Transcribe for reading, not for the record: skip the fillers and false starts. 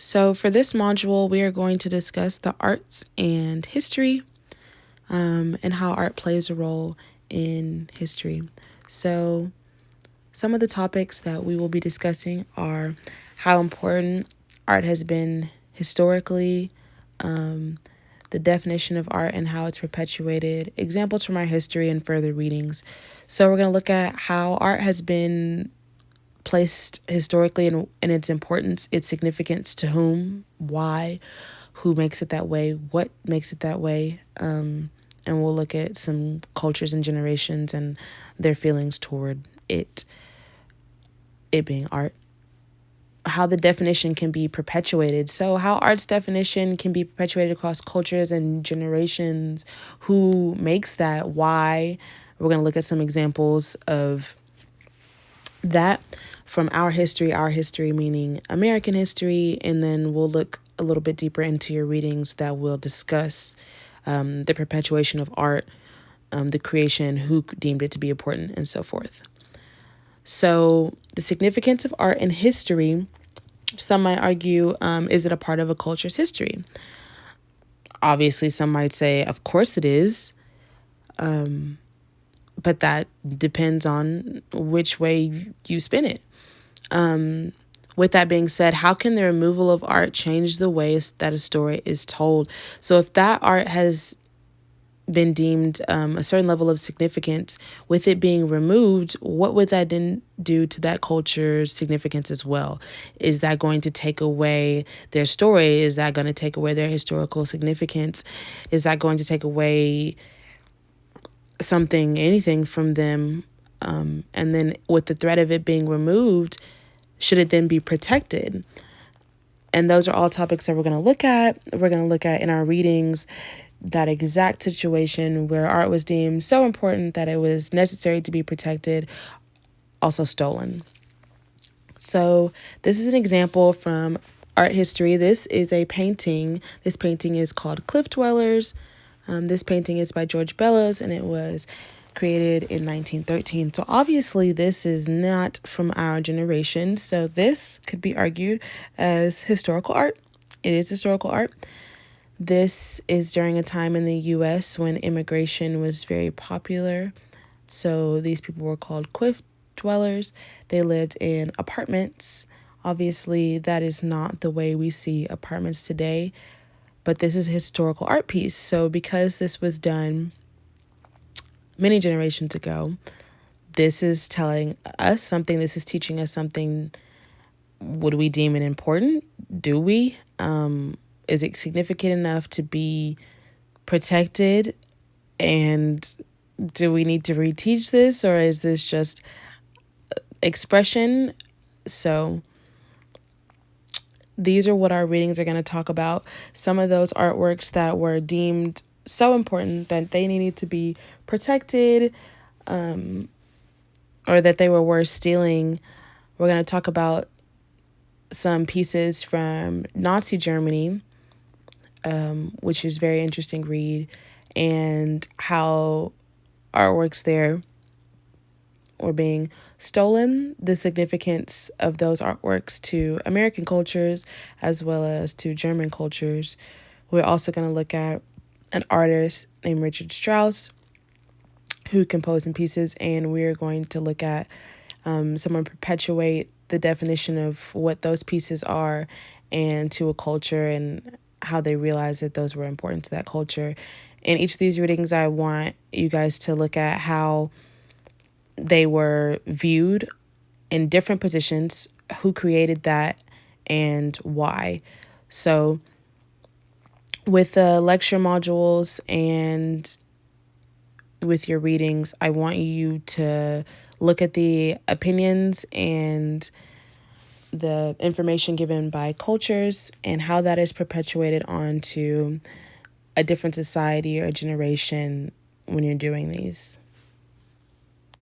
So for this module, we are going to discuss the arts and history, and how art plays a role in history. So some of the topics that we will be discussing are how important art has been historically, the definition of art and how it's perpetuated, examples from our history, and further readings. So we're going to look at how art has been placed historically and its importance, its significance to whom, why, who makes it that way, what makes it that way. And we'll look at some cultures and generations and their feelings toward it being art. How the definition can be perpetuated. So how art's definition can be perpetuated across cultures and generations. Who makes that? Why? We're going to look at some examples of that from our history meaning American history, and then we'll look a little bit deeper into your readings that will discuss the perpetuation of art, the creation, who deemed it to be important, and so forth. So the significance of art in history, some might argue, is it a part of a culture's history? Obviously, some might say, of course it is. But that depends on which way you spin it. With that being said, how can the removal of art change the way that a story is told? So if that art has been deemed a certain level of significance, with it being removed, what would that then do to that culture's significance as well? Is that going to take away their story? Is that going to take away their historical significance? Is that going to take away anything from them? And then with the threat of it being removed, should it then be protected? And those are all topics that we're going to look at. We're going to look at in our readings that exact situation where art was deemed so important that it was necessary to be protected, also stolen. So this is an example from art history. This is a painting. This painting is called Cliff Dwellers. This painting is by George Bellows, and it was created in 1913. So obviously this is not from our generation. So this could be argued as historical art. It is historical art. This is during a time in the U.S. when immigration was very popular. So these people were called cliff dwellers. They lived in apartments. Obviously, that is not the way we see apartments today. But this is a historical art piece. So because this was done many generations ago, this is telling us something. This is teaching us something. Would we deem it important? Do we? Is it significant enough to be protected? And do we need to reteach this, or is this just expression? So these are what our readings are going to talk about. Some of those artworks that were deemed so important that they needed to be protected, or that they were worth stealing. We're going to talk about some pieces from Nazi Germany, which is very interesting read, and how artworks there were being stolen, the significance of those artworks to American cultures as well as to German cultures. We're also going to look at an artist named Richard Strauss who composed some pieces, and we're going to look at someone perpetuate the definition of what those pieces are and to a culture and how they realized that those were important to that culture. In each of these readings, I want you guys to look at how they were viewed in different positions, who created that, and why. So with the lecture modules and with your readings, I want you to look at the opinions and the information given by cultures and how that is perpetuated onto a different society or a generation when you're doing these.